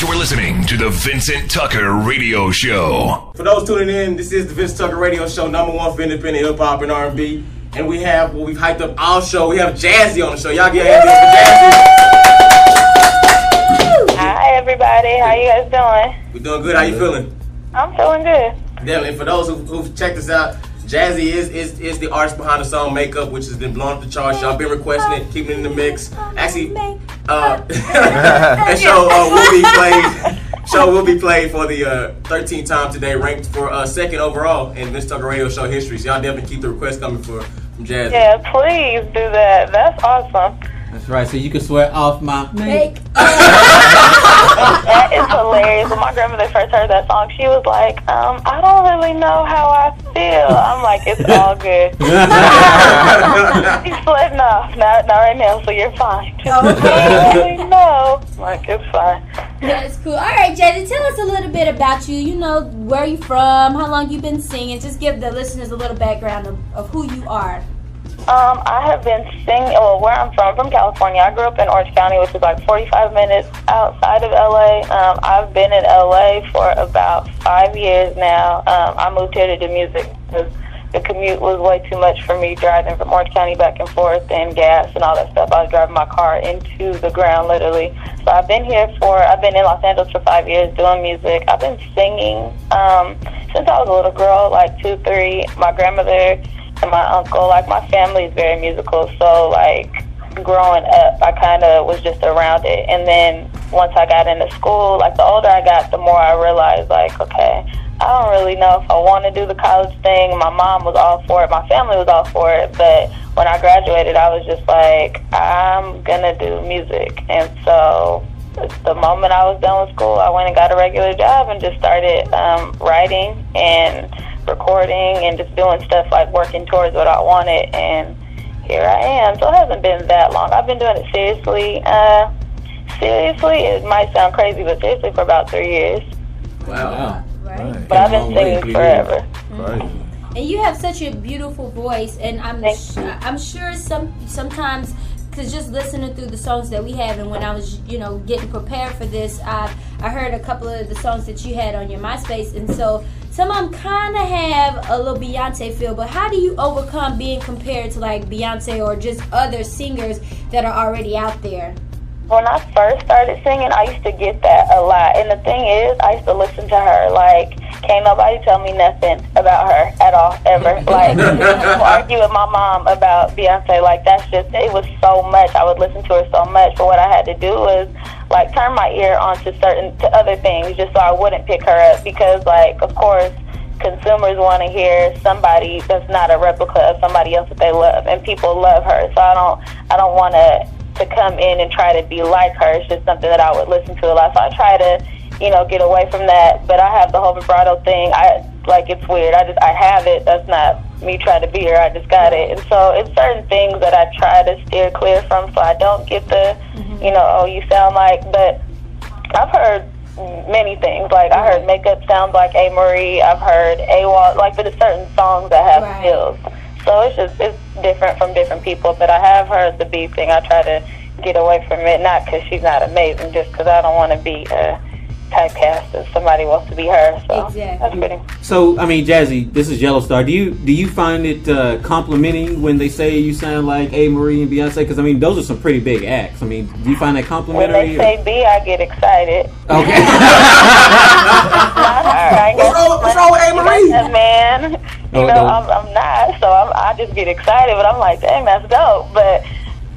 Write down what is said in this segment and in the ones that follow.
You are listening to the Vincent Tucker Radio Show. For those tuning in, this is the Vincent Tucker Radio Show, #1 for independent hip hop and R&B. And we have what we've hyped up all show. We have Jazzy on the show. Y'all get hands up for Jazzy. Hi everybody, how you guys doing? We doing good. How you feeling? I'm feeling good. Definitely. For those who've checked us out, Jazzy is the artist behind the song "Makeup," which has been blown up the charts. Y'all been requesting it, keeping it in the mix. Actually, that show will be played for the 13th time today, ranked for second overall in Vincent Tucker Radio Show history. So y'all definitely keep the requests coming from Jazzy. Yeah, please do that. That's awesome. That's right, so you can swear off my make. That is hilarious. When my grandmother first heard that song, she was like, I don't really know how I feel. I'm like, it's all good. She's flirting off. Not right now, so you're fine. I don't really know. I'm like, it's fine. That's cool. All right, Jazzy, tell us a little bit about you. You know, where you from, how long you've been singing. Just give the listeners a little background of who you are. I have been singing, where I'm from California. I grew up in Orange County, which is like 45 minutes outside of L.A. I've been in L.A. for about 5 years now. I moved here to do music because the commute was way too much for me, driving from Orange County back and forth and gas and all that stuff. I was driving my car into the ground, literally. So I've been in Los Angeles for 5 years doing music. I've been singing since I was a little girl, like 2, 3. My grandmother and my uncle, like my family is very musical, so like growing up I kind of was just around it. And then once I got into school, like the older I got, the more I realized like, okay, I don't really know if I want to do the college thing. My mom was all for it, my family was all for it, but when I graduated I was just like, I'm gonna do music. And so the moment I was done with school, I went and got a regular job and just started writing and recording and just doing stuff, like working towards what I wanted, and here I am. So it hasn't been that long. I've been doing it seriously, it might sound crazy, but seriously for about 3 years. Wow. Right. But I've been singing forever. Right. And you have such a beautiful voice, and I'm sure sometimes, because just listening through the songs that we have, and when I was, getting prepared for this, I heard a couple of the songs that you had on your MySpace, and so some of them kind of have a little Beyonce feel, but how do you overcome being compared to like Beyonce or just other singers that are already out there? When I first started singing, I used to get that a lot. And the thing is, I used to listen to her like, can't nobody tell me nothing about her at all, ever. Like, argue with my mom about Beyonce, like that's just, it was so much. I would listen to her so much, but what I had to do was like turn my ear onto to other things just so I wouldn't pick her up, because like, of course, consumers want to hear somebody that's not a replica of somebody else that they love, and people love her. So I don't want to come in and try to be like her. It's just something that I would listen to a lot. So I try to, get away from that. But I have the whole vibrato thing. It's weird. I have it. That's not me trying to be her. I just got it. And so it's certain things that I try to steer clear from, so I don't get the, oh, you sound like. But I've heard many things. Like I heard Makeup sounds like A. Marie. I've heard A.W.O.L. Like, but there's certain songs that have feels. So it's different from different people. But I have heard the B thing. I try to get away from it, not because she's not amazing, just because I don't want to be typecast as somebody wants to be her. So exactly. That's pretty. So I mean, Jazzy, this is Yellow Star. Do you find it complimenting when they say you sound like A. Marie and Beyonce? Because I mean, those are some pretty big acts. I mean, do you find that complimentary? When they say B, I get excited. Okay. Not her. What's wrong with A. Marie? Man, I'm not. So I just get excited, but I'm like, dang, that's dope. But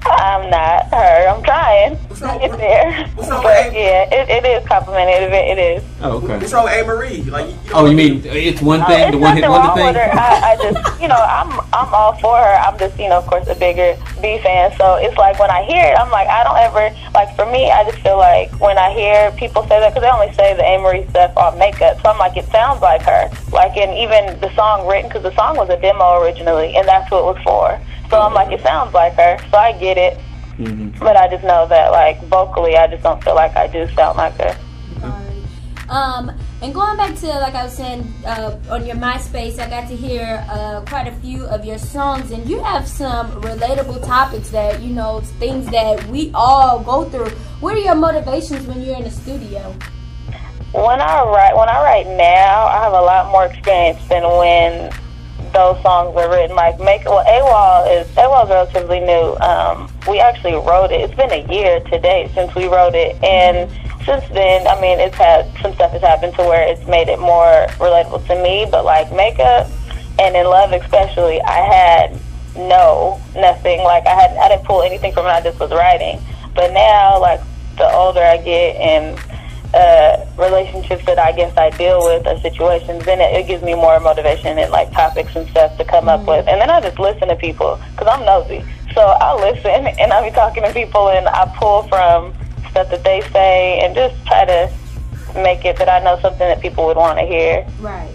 I'm not her. I'm trying to get there. But yeah, it is complimented. It is. Oh, okay. What's wrong with A. Marie? Like, you mean it's one thing, the one hit wonder thing? I just, I'm all for her. I'm just, of course, a bigger B fan. So it's like when I hear it, I'm like, I don't ever, like for me, I just feel like when I hear people say that, because they only say the A. Marie stuff on Makeup, so I'm like, it sounds like her. Like, and even the song written, because the song was a demo originally, and that's what it was for. So I'm like, it sounds like her, so I get it. Mm-hmm. But I just know that, like, vocally, I just don't feel like I do sound like her. And going back to, like I was saying, on your MySpace, I got to hear quite a few of your songs, and you have some relatable topics that, you know, things that we all go through. What are your motivations when you're in the studio? When I write now, I have a lot more experience than when those songs were written. Like A.W.O.L is relatively new. We actually wrote it. It's been a year today since we wrote it, and since then, I mean, some stuff has happened to where it's made it more relatable to me. But like Makeup and In Love especially, I had nothing. Like I didn't pull anything from it. I just was writing. But now, like the older I get and relationships that I guess I deal with or situations, then it gives me more motivation and like topics and stuff to come up with. And then I just listen to people because I'm nosy. So I listen and I be talking to people and I pull from stuff that they say and just try to make it that I know something that people would want to hear. Right.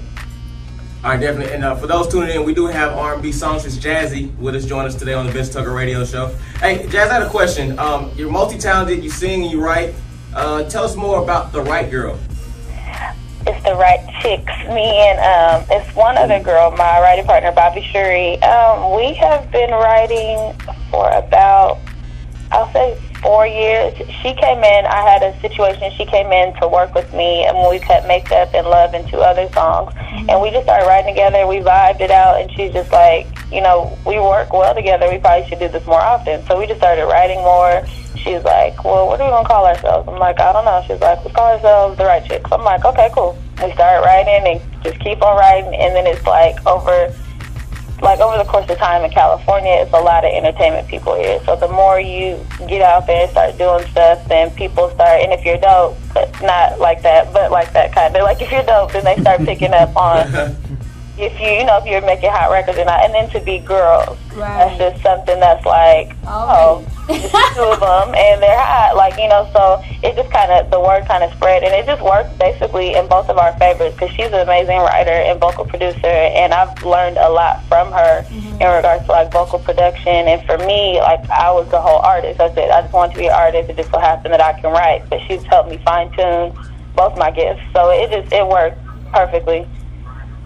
All right, definitely. And for those tuning in, we do have R&B songstress Jazzy with us, join us today on the Vincent Tucker Radio Show. Hey, Jazz, I had a question. You're multi-talented, you sing and you write. Tell us more about The Right Girl. It's The Right Chicks. Me and it's one other girl, my writing partner, Bobby Shuri. We have been writing for about, I'll say, 4 years. She came in, I had a situation, she came in to work with me, and we cut Makeup and Love and 2 other songs. And we just started writing together, we vibed it out, and she's just like, you know, we work well together, we probably should do this more often. So we just started writing more. She's like, well, what are we going to call ourselves? I'm like, I don't know. She's like, let's call ourselves The Right Chicks. I'm like, okay, cool. We started writing and just keep on writing, and then it's like over the course of time in California, it's a lot of entertainment people here. So the more you get out there and start doing stuff, then people start, and if you're dope, but not like that, but like that kind of, like if you're dope, then they start picking up on if you're making hot records or not. And then to be girls, that's just something that's like, just 2 of them, and they're hot, like, you know, so it just kind of, the word kind of spread, and it just worked basically in both of our favors, because she's an amazing writer and vocal producer, and I've learned a lot from her in regards to, like, vocal production, and for me, like, I was the whole artist. I said, I just wanted to be an artist, it just so happened that I can write, but she's helped me fine-tune both my gifts, so it worked perfectly.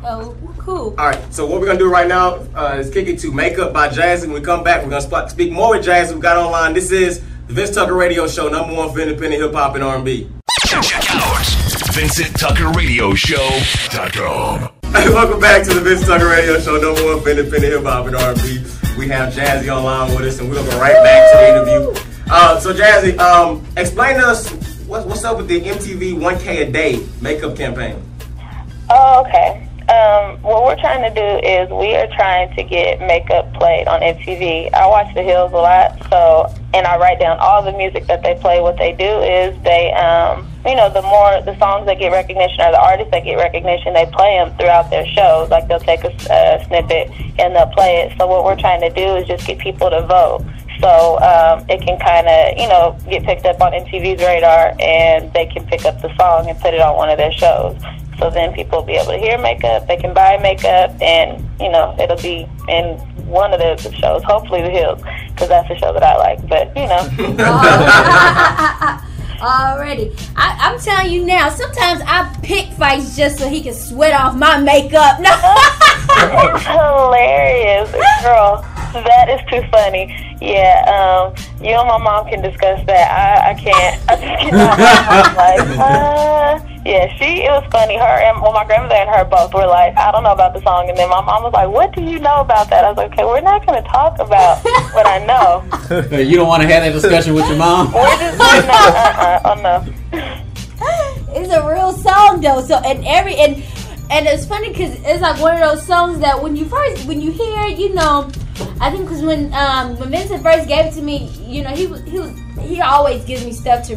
Oh, cool. All right, so what we're going to do right now is kick it to Makeup by Jazzy. When we come back, we're going to speak more with Jazzy. We got online. This is the Vincent Tucker Radio Show, #1 for independent hip-hop and R&B. Check out VincentTuckerRadioShow.com. Hey, welcome back to the Vincent Tucker Radio Show, #1 for independent hip-hop and R&B. We have Jazzy online with us, and we're going to go right back to the interview. So, Jazzy, explain to us what's up with the MTV 1K a Day makeup campaign. Oh, okay. What we're trying to do is we are trying to get Makeup played on MTV. I watch The Hills a lot, and I write down all the music that they play. What they do is they, the more the songs that get recognition or the artists that get recognition, they play them throughout their shows. Like they'll take a snippet and they'll play it. So what we're trying to do is just get people to vote. So it can kind of, get picked up on MTV's radar, and they can pick up the song and put it on one of their shows. So then people will be able to hear Makeup, they can buy Makeup, and, it'll be in one of the shows, hopefully The Hills, because that's the show that I like, but, Already. I'm telling you now, sometimes I pick fights just so he can sweat off my makeup. No. It's hilarious, girl. That is too funny. Yeah, you and my mom can discuss that. I can't. I just cannot. Yeah, it was funny. Her and my grandmother and her both were like, I don't know about the song. And then my mom was like, what do you know about that? I was like, okay, we're not going to talk about what I know. You don't want to have that discussion with your mom? We're just no. It's a real song though. So and it's funny because it's like one of those songs that when you hear it, I think because when Vincent first gave it to me, he always gives me stuff to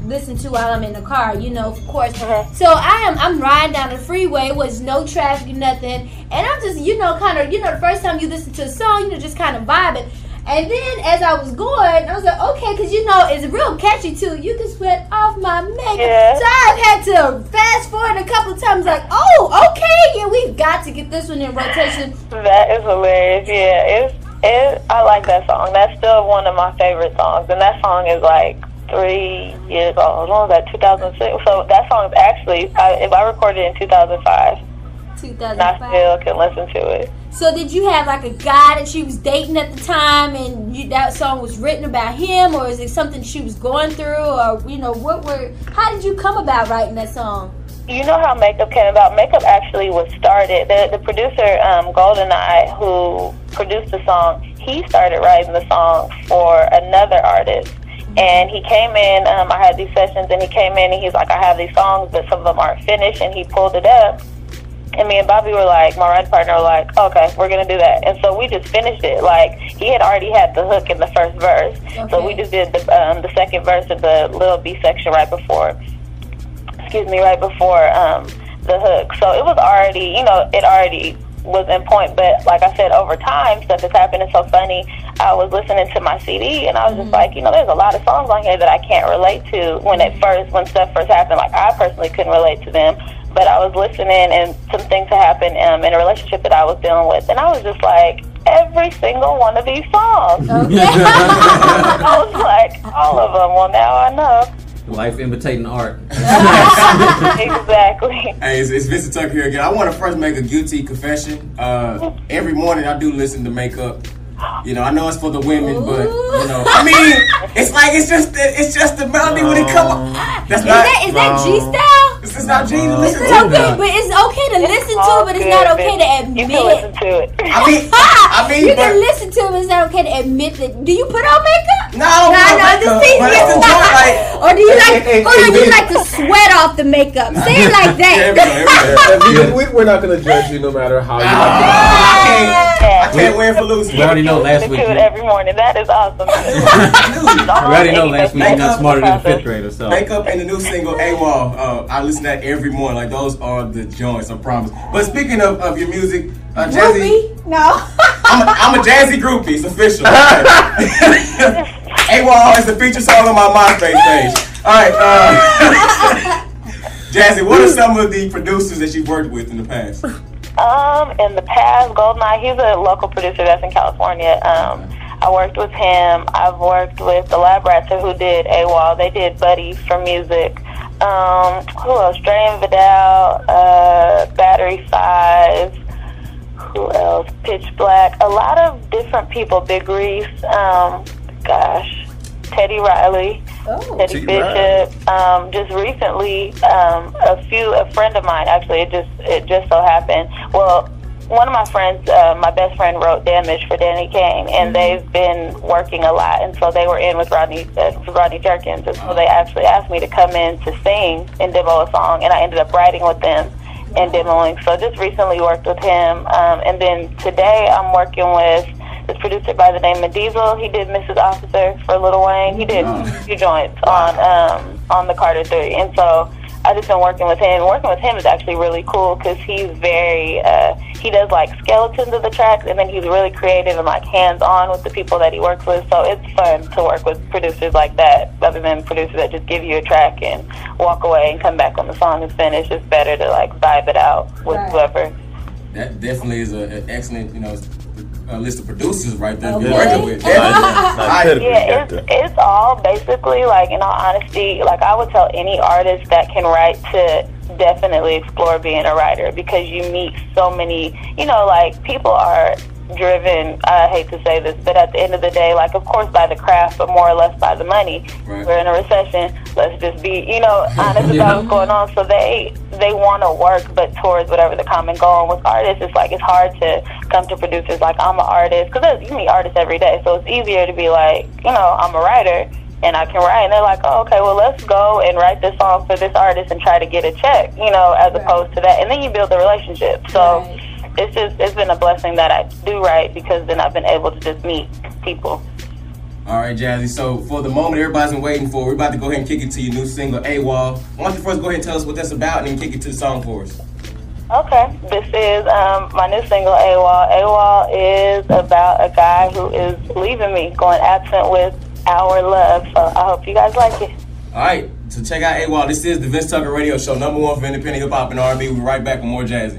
listen to while I'm in the car, of course. So I'm riding down the freeway, was no traffic, nothing, and I'm just, the first time you listen to a song, just kind of vibing. And then as I was going, I was like, okay, because it's real catchy too. You can sweat off my makeup. Yeah. So I've had to fast forward a couple times, like, oh, okay, yeah, we've got to get this one in rotation. That is hilarious. Yeah, I like that song. That's still one of my favorite songs, and that song is like 3 years old. When was that? 2006. So that song is actually, I recorded it in 2005. 2005. And I still can listen to it. So did you have like a guy that she was dating at the time, and that song was written about him, or is it something she was going through, or how did you come about writing that song? You know how Makeup came about? Makeup actually was started. The producer, GoldenEye, who produced the song, he started writing the song for another artist. And he came in, I had these sessions, and he came in and he's like, I have these songs, but some of them aren't finished, and he pulled it up. And me and Bobby were like, my writing partner were like, okay, we're going to do that. And so we just finished it. Like, he had already had the hook in the first verse. Okay. So we just did the second verse of the little B section right before the hook. So it was already, it already was in point. But like I said, over time, stuff has happened. It's so funny. I was listening to my CD, and I was just like, there's a lot of songs on here that I can't relate to when stuff first happened. Like, I personally couldn't relate to them. But I was listening, and some things had happened in a relationship that I was dealing with. And I was just like, every single one of these songs. Okay. I was like, all of them. Well, now I know. Life imitating art. Exactly. Hey, it's Vincent Tucker here again. I want to first make a guilty confession. Every morning I do listen to Makeup. I know it's for the women, but I mean, it's just the melody when it come on. Is that G style? This is not G to listen to. It's okay, but it's okay to listen to it, but it's not okay to admit. You can listen to it. I mean, you can listen to it, but it's not okay to admit that. Do you put on makeup? No, just teasing. Or do you like to sweat off the makeup? Say it like that. We're not gonna judge you no matter how you I can't win for losing. We already know last week. Every morning. That is awesome. We already know last week you're not smarter than a fifth grader. So Makeup and the new single A.W.O.L. I listen to that every morning. Like, those are the joints, I promise. But speaking of your music, Jazzy. No. I'm a Jazzy groupie. It's official. A.W.O.L. is the feature song on my MySpace page. All right. Jazzy, what are some of the producers that you've worked with in the past? In the past, GoldenEye, he's a local producer that's in California. I worked with him. I've worked with the Lab Rats who did A.W.O.L. They did Buddy for music. Who else? Dre and Vidal, Battery 5. Who else? Pitch Black. A lot of different people. Big Reese. Teddy Riley. Teddy Bishop. Just recently, a friend of mine, actually, it just so happened. Well, one of my friends, my best friend, wrote Damage for Danny Kane, and they've been working a lot, and so they were in with Rodney Jerkins, and so they actually asked me to come in to sing and demo a song, and I ended up writing with them and demoing. So just recently worked with him, and then today I'm working with this producer by the name of Diesel. He did Mrs. Officer for Lil Wayne. He did a few joints on the Carter 3, and so I've just been working with him. Working with him is actually really cool because he's very, he does like skeletons of the tracks, and then he's really creative and like hands-on with the people that he works with. So it's fun to work with producers like that, rather than producers that just give you a track and walk away and come back when the song is finished. It's better to like vibe it out with whoever. That definitely is an excellent, list of producers right there Okay. you're working with. It's all basically, like, in all honesty, like, I would tell any artist that can write to definitely explore being a writer, because you meet so many, like, people are driven, I hate to say this, but at the end of the day, like, of course by the craft, but more or less by the money. Right. We're in a recession. Let's just be, honest about what's going on. So they want to work, but towards whatever the common goal. And with artists, it's like, it's hard to come to producers like, I'm an artist, because you meet artists every day, so it's easier to be like, I'm a writer and I can write, and they're like, oh, okay, well, let's go and write this song for this artist and try to get a check, as opposed to that, and then you build a relationship. So it's been a blessing that I do write, because then I've been able to just meet people. All right, Jazzy. So for the moment everybody's been waiting for, we're about to go ahead and kick it to your new single, A.W.O.L. Why don't you first go ahead and tell us what that's about, and then kick it to the song for us. Okay, this is my new single, A.W.O.L. A.W.O.L. is about a guy who is leaving me, going absent with our love. So I hope you guys like it. All right, so check out A.W.O.L. This is the Vincent Tucker Radio Show, #1 for independent hip hop and R&B. We'll be right back with more Jazzy.